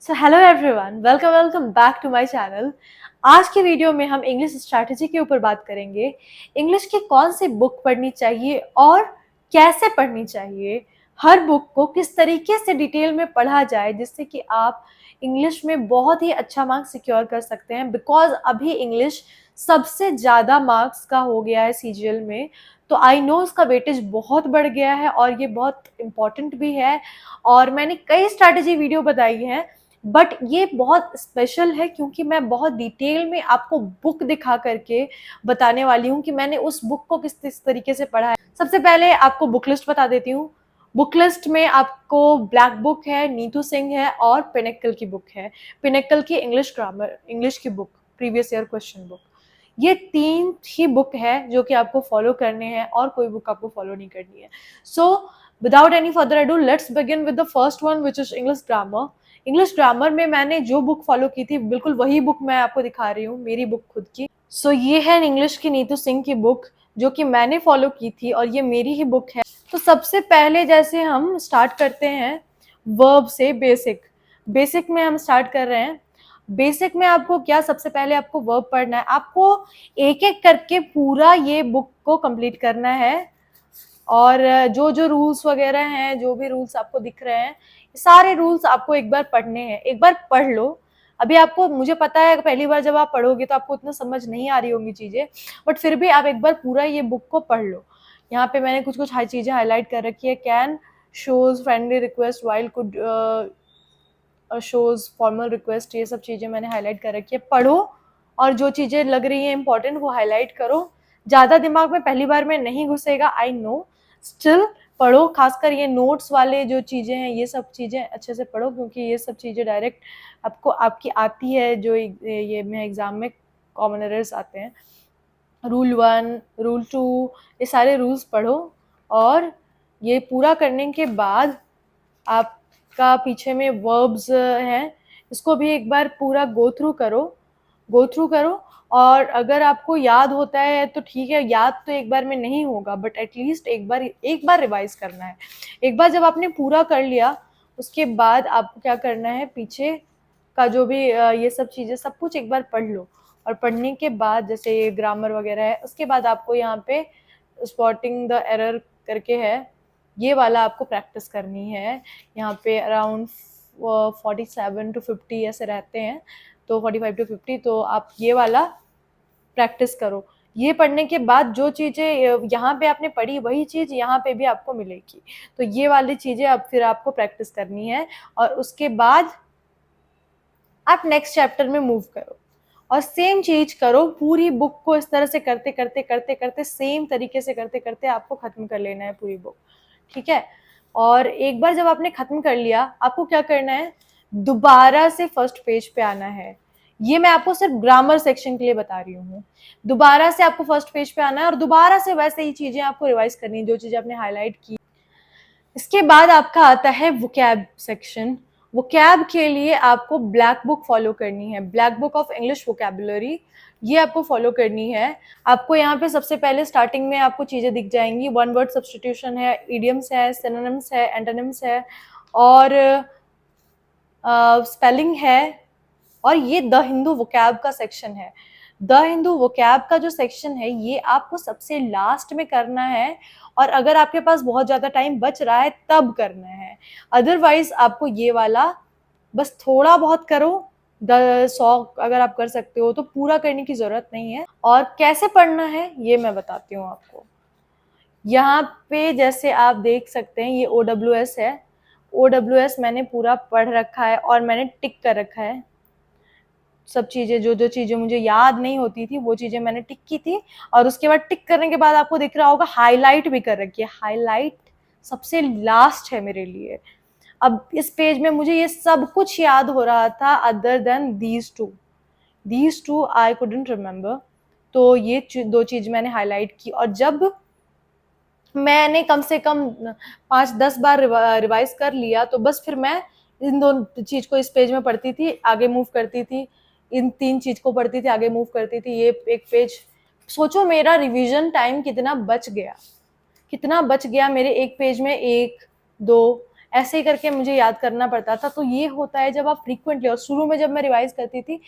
So hello everyone, welcome back to my channel. आज की video में हम इंग्लिश स्ट्रैटेजी के ऊपर बात करेंगे। इंग्लिश की कौन सी बुक पढ़नी चाहिए और कैसे पढ़नी चाहिए। हर बुक को किस तरीके से डिटेल में पढ़ा जाए जिससे कि आप इंग्लिश में बहुत ही अच्छा मार्क्स सिक्योर कर सकते हैं। बिकॉज अभी इंग्लिश सबसे ज़्यादा मार्क्स का हो गया है सीजीएल में, तो आई नो इसका वेटेज बहुत बढ़ गया है और ये बहुत इम्पॉर्टेंट भी है। और मैंने कई स्ट्रैटेजी वीडियो बताई हैं, बट ये बहुत स्पेशल है क्योंकि मैं बहुत डिटेल में आपको बुक दिखा करके बताने वाली हूँ कि मैंने उस बुक को किस तरीके से पढ़ा है। सबसे पहले आपको बुक लिस्ट बता देती हूँ। बुक लिस्ट में आपको ब्लैक बुक है, नीतू सिंह है और पिनेक्कल की बुक है। पिनेक्कल की इंग्लिश ग्रामर, इंग्लिश की book, previous year question book. ये तीन ही बुक है जो कि आपको फॉलो करने हैं और कोई बुक आपको फॉलो नहीं करनी है। So without any further ado let's begin with the first one which is English grammar. English grammar में मैंने जो बुक फॉलो की थी बिल्कुल वही बुक मैं आपको दिखा रही हूँ, मेरी बुक खुद की। सो ये है इंग्लिश की नीतू सिंह की बुक जो कि मैंने फॉलो की थी और ये मेरी ही बुक है। तो सबसे पहले जैसे हम स्टार्ट करते हैं वर्ब से, बेसिक में हम स्टार्ट कर रहे हैं। बेसिक में आपको क्या, सबसे पहले आपको वर्ब पढ़ना है। आपको एक एक करके पूरा ये बुक को कंप्लीट करना है और जो जो रूल्स वगैरह हैं, जो भी रूल्स आपको दिख रहे हैं, सारे रूल्स आपको एक बार पढ़ने हैं। एक बार पढ़ लो। अभी आपको, मुझे पता है पहली बार जब आप पढ़ोगे तो आपको उतना समझ नहीं आ रही होंगी चीज़ें, बट फिर भी आप एक बार पूरा ये बुक को पढ़ लो। यहाँ पे मैंने कुछ कुछ चीज़ें हाईलाइट कर रखी है। Can shows friendly request while could shows formal request, ये सब चीज़ें मैंने हाईलाइट कर रखी है। पढ़ो और जो चीज़ें लग रही हैं इंपॉर्टेंट वो हाईलाइट करो। ज़्यादा दिमाग में पहली बार में नहीं घुसेगा, आई नो, स्टिल पढ़ो। खासकर ये नोट्स वाले जो चीज़ें हैं ये सब चीज़ें अच्छे से पढ़ो क्योंकि ये सब चीज़ें डायरेक्ट आपको आपकी आती है। जो ये में एग्ज़ाम में कॉमन एरर्स आते हैं, रूल 1, रूल 2, ये सारे रूल्स पढ़ो। और ये पूरा करने के बाद आपका पीछे में वर्ब्स हैं, इसको भी एक बार पूरा गो थ्रू करो। और अगर आपको याद होता है तो ठीक है, याद तो एक बार में नहीं होगा बट एटलीस्ट एक बार रिवाइज करना है। एक बार जब आपने पूरा कर लिया उसके बाद आपको क्या करना है, पीछे का जो भी ये सब चीज़ें सब कुछ एक बार पढ़ लो। और पढ़ने के बाद जैसे ये ग्रामर वगैरह है, उसके बाद आपको यहाँ पे स्पॉटिंग द एरर करके है, ये वाला आपको प्रैक्टिस करनी है। यहाँ पे अराउंड 47 to 50 ऐसे रहते हैं, तो 45 to 50, तो आप ये वाला प्रैक्टिस करो। ये पढ़ने के बाद जो चीज़ें यहाँ पे आपने पढ़ी वही चीज़ यहाँ पे भी आपको मिलेगी, तो ये वाली चीज़ें अब फिर आपको प्रैक्टिस करनी है। और उसके बाद आप नेक्स्ट चैप्टर में मूव करो और सेम चीज करो। पूरी बुक को इस तरह से करते करते करते करते सेम तरीके से करते करते आपको खत्म कर लेना है पूरी बुक, ठीक है। और एक बार जब आपने खत्म कर लिया, आपको क्या करना है, दोबारा से फर्स्ट पेज पे आना है। ये मैं आपको सिर्फ ग्रामर सेक्शन के लिए बता रही हूँ। दोबारा से आपको फर्स्ट पेज पे आना है और दोबारा से वैसे ही चीजें आपको रिवाइज करनी है जो चीजें आपने हाईलाइट की। इसके बाद आपका आता है वोकैब सेक्शन। वोकैब के लिए आपको ब्लैक बुक फॉलो करनी है, black book of English vocabulary, ये आपको फॉलो करनी है। आपको यहाँ पे सबसे पहले स्टार्टिंग में आपको चीज़ें दिख जाएंगी, वन वर्ड सब्सटीट्यूशन है, इडियम्स है, सिनोनिम्स है, एंटोनिम्स है और स्पेलिंग है। और ये द हिंदू वोकैब का सेक्शन है। द हिंदू वोकैब का जो सेक्शन है ये आपको सबसे लास्ट में करना है, और अगर आपके पास बहुत ज़्यादा टाइम बच रहा है तब करना है। अदरवाइज आपको ये वाला बस थोड़ा बहुत करो, 100 अगर आप कर सकते हो तो, पूरा करने की ज़रूरत नहीं है। और कैसे पढ़ना है ये मैं बताती हूँ आपको। यहाँ पे जैसे आप देख सकते हैं ये OWS है। OWS मैंने पूरा पढ़ रखा है और मैंने टिक कर रखा है सब चीज़ें। जो जो चीज़ें मुझे याद नहीं होती थी वो चीज़ें मैंने टिक की थी। और उसके बाद टिक करने के बाद आपको दिख रहा होगा हाईलाइट भी कर रखी है। हाईलाइट सबसे लास्ट है मेरे लिए। अब इस पेज में मुझे ये सब कुछ याद हो रहा था other than these two I couldn't remember. तो ये दो चीज़ मैंने हाईलाइट की। और जब मैंने कम से कम 5-10 बार रिवाइज कर लिया तो बस फिर मैं इन दोनों चीज़ को इस पेज में पढ़ती थी, आगे मूव करती थी, इन 3 चीज़ को पढ़ती थी, आगे मूव करती थी। ये एक पेज, सोचो मेरा रिवीजन टाइम कितना बच गया मेरे एक पेज में, 1, 2 ऐसे ही करके मुझे याद करना पड़ता था। तो ये होता है जब आप फ्रीक्वेंटली, और शुरू में जब मैं रिवाइज करती थी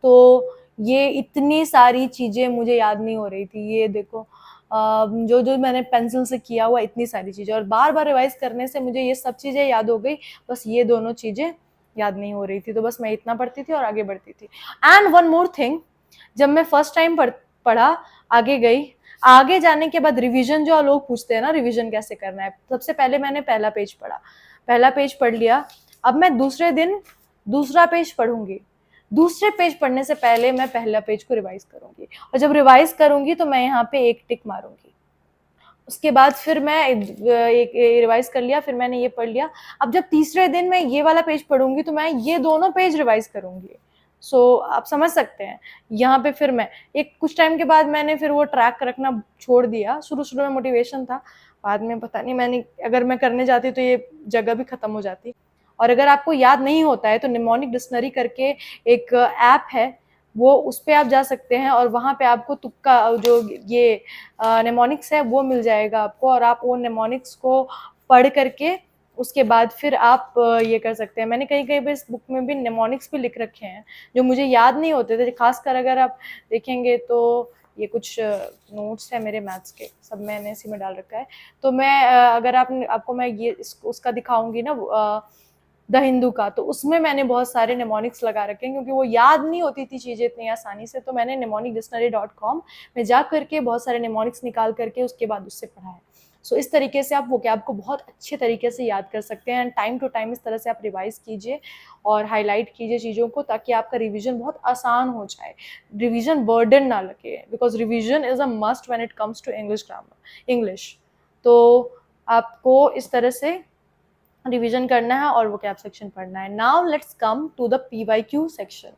तो ये इतनी सारी चीज़ें मुझे याद नहीं हो रही थी। ये देखो जो जो मैंने पेंसिल से किया हुआ इतनी सारी चीज़ें, और बार बार रिवाइज करने से मुझे ये सब चीज़ें याद हो गई, बस ये दोनों चीज़ें याद नहीं हो रही थी। तो बस मैं इतना पढ़ती थी और आगे बढ़ती थी। एंड वन मोर थिंग, जब मैं फर्स्ट टाइम पढ़ा, आगे गई, आगे जाने के बाद रिवीजन जो लोग पूछते हैं ना, रिवीजन कैसे करना है, सबसे पहले मैंने पहला पेज पढ़ा, पहला पेज पढ़ लिया। अब मैं दूसरे दिन दूसरा पेज पढ़ूंगी। दूसरे पेज पढ़ने से पहले मैं पहला पेज को रिवाइज करूंगी, और जब रिवाइज करूंगी तो मैं यहाँ पे एक टिक मारूंगी। उसके बाद फिर मैं एक रिवाइज कर लिया, फिर मैंने ये पढ़ लिया। अब जब तीसरे दिन मैं ये वाला पेज पढ़ूंगी तो मैं ये दोनों पेज रिवाइज करूंगी। सो आप समझ सकते हैं, यहाँ पे फिर मैं एक कुछ टाइम के बाद मैंने फिर वो ट्रैक रखना छोड़ दिया। शुरू शुरू में मोटिवेशन था, बाद में पता नहीं, मैंने अगर मैं करने जाती तो ये जगह भी खत्म हो जाती। और अगर आपको याद नहीं होता है तो निमोनिक डिक्शनरी करके एक ऐप है, वो उस पे आप जा सकते हैं, और वहाँ पे आपको तुक्का जो ये नेमोनिक्स है वो मिल जाएगा आपको, और आप वो नेमोनिक्स को पढ़ करके उसके बाद फिर आप ये कर सकते हैं। मैंने कहीं कहीं पे इस बुक में भी नेमोनिक्स भी लिख रखे हैं जो मुझे याद नहीं होते थे, खासकर अगर आप देखेंगे तो ये कुछ नोट्स है मेरे मैथ्स के, सब मैंने इसी में डाल रखा है। तो मैं अगर आपको मैं ये उसका दिखाऊंगी ना, द हिंदू का, तो उसमें मैंने बहुत सारे नेमोनिक्स लगा रखे हैं, क्योंकि वो याद नहीं होती थी चीज़ें इतनी आसानी से। तो मैंने nemonic.dictionary.com में जा करके बहुत सारे नेमोनिक्स निकाल करके उसके बाद उससे पढ़ा है। सो इस तरीके से आप वोकैब को बहुत अच्छे तरीके से याद कर सकते हैं। एंड टाइम टू टाइम इस तरह से आप रिवाइज कीजिए और हाईलाइट कीजिए चीज़ों को, ताकि आपका रिवीजन बहुत आसान हो जाए, रिवीजन बर्डन ना लगे, because revision is a must when it comes to English grammar, English. तो आपको इस तरह से रिवीजन करना है और वोकैब सेक्शन पढ़ना है। Now let's come to the PYQ section.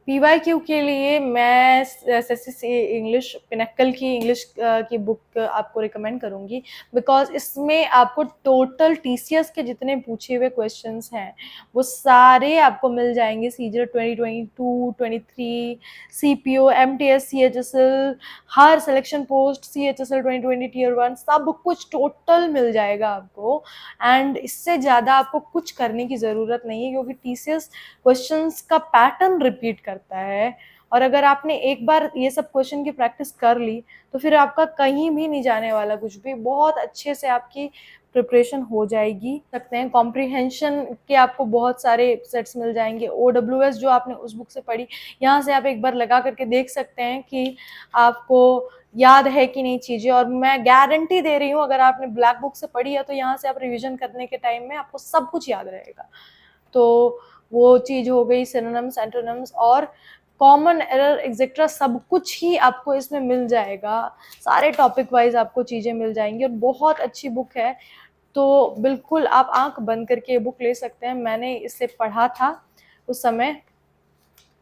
PYQ के लिए मैं SSC इंग्लिश पिनक्कल की इंग्लिश की बुक आपको रिकमेंड करूँगी, बिकॉज इसमें आपको टोटल TCS के जितने पूछे हुए क्वेश्चंस हैं वो सारे आपको मिल जाएंगे। CGL 2022, 23, CPO, MTS, CHSL, हर सिलेक्शन पोस्ट, CHSL 2020 Tier 1, सब कुछ टोटल मिल जाएगा आपको। एंड इससे ज़्यादा आपको कुछ करने की ज़रूरत नहीं है, क्योंकि TCS क्वेश्चंस का पैटर्न रिपीट करता है। और अगर आपने एक बार ये सब क्वेश्चन की प्रैक्टिस कर ली तो फिर आपका कहीं भी नहीं जाने वाला, कुछ भी बहुत अच्छे से आपकी प्रिपरेशन हो जाएगी। सकते हैं कॉम्प्रिहेंशन के आपको बहुत सारे सेट्स मिल जाएंगे। OWS जो आपने उस बुक से पढ़ी, यहाँ से आप एक बार लगा करके देख सकते हैं कि आपको याद है कि नहीं चीज़ें। और मैं गारंटी दे रही हूँ, अगर आपने ब्लैक बुक से पढ़ी है तो यहाँ से आप रिविजन करने के टाइम में आपको सब कुछ याद रहेगा। तो वो चीज़ हो गई, सिनोनिम्स, एंटोनिम्स और कॉमन एरर एक्सेट्रा, सब कुछ ही आपको इसमें मिल जाएगा। सारे टॉपिक वाइज आपको चीज़ें मिल जाएंगी, और बहुत अच्छी बुक है। तो बिल्कुल आप आंख बंद करके ये बुक ले सकते हैं। मैंने इसे पढ़ा था उस समय,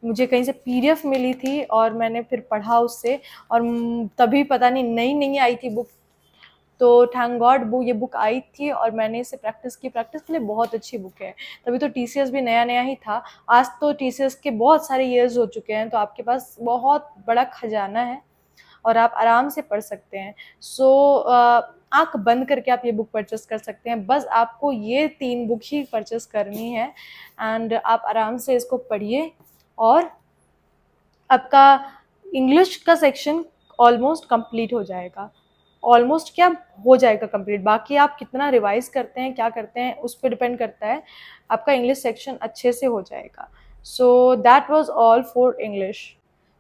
मुझे कहीं से PDF मिली थी और मैंने फिर पढ़ा उससे, और तभी पता नहीं नई नई आई थी बुक, तो थैंक गॉड वो ये बुक आई थी और मैंने इसे प्रैक्टिस की। प्रैक्टिस के लिए बहुत अच्छी बुक है। तभी तो TCS भी नया नया ही था। आज तो TCS के बहुत सारे ईयर्स हो चुके हैं, तो आपके पास बहुत बड़ा खजाना है और आप आराम से पढ़ सकते हैं। सो आंख बंद करके आप ये बुक परचेस कर सकते हैं। बस आपको ये 3 बुक ही परचेस करनी है, एंड आप आराम से इसको पढ़िए, और आपका इंग्लिश का सेक्शन ऑलमोस्ट कंप्लीट हो जाएगा। ऑलमोस्ट क्या हो जाएगा कंप्लीट, बाकी आप कितना रिवाइज करते हैं, क्या करते हैं, उस पर डिपेंड करता है। आपका इंग्लिश सेक्शन अच्छे से हो जाएगा। So that was all for English.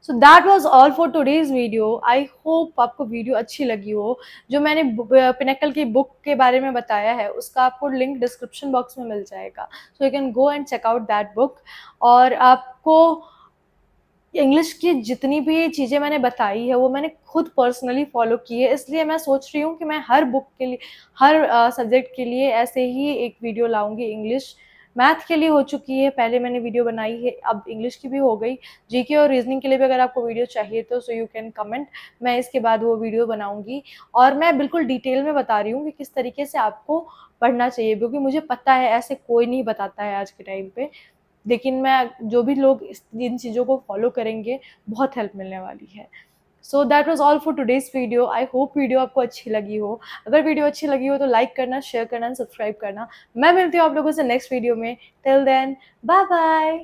So that was all for today's video. I hope आपको वीडियो अच्छी लगी हो। जो मैंने पिनक्कल की बुक के बारे में बताया है उसका आपको लिंक डिस्क्रिप्शन बॉक्स में मिल जाएगा, so you can go and check out that book. और आपको इंग्लिश की जितनी भी चीज़ें मैंने बताई है वो मैंने खुद पर्सनली फॉलो की है, इसलिए मैं सोच रही हूँ कि मैं हर बुक के लिए, हर सब्जेक्ट के लिए ऐसे ही एक वीडियो लाऊंगी। इंग्लिश मैथ के लिए हो चुकी है, पहले मैंने वीडियो बनाई है, अब इंग्लिश की भी हो गई। GK और रीजनिंग के लिए भी अगर आपको वीडियो चाहिए तो सो यू कैन कमेंट, मैं इसके बाद वो वीडियो बनाऊंगी। और मैं बिल्कुल डिटेल में बता रही हूँ कि किस तरीके से आपको पढ़ना चाहिए, क्योंकि मुझे पता है ऐसे कोई नहीं बताता है आज के टाइम पे। लेकिन मैं जो भी लोग इन चीज़ों को फॉलो करेंगे बहुत हेल्प मिलने वाली है। So that was all for today's video. I hope video आपको अच्छी लगी हो। अगर वीडियो अच्छी लगी हो तो लाइक करना, शेयर करना, सब्सक्राइब करना। मैं मिलती हूँ आप लोगों से नेक्स्ट वीडियो में। Till then bye bye.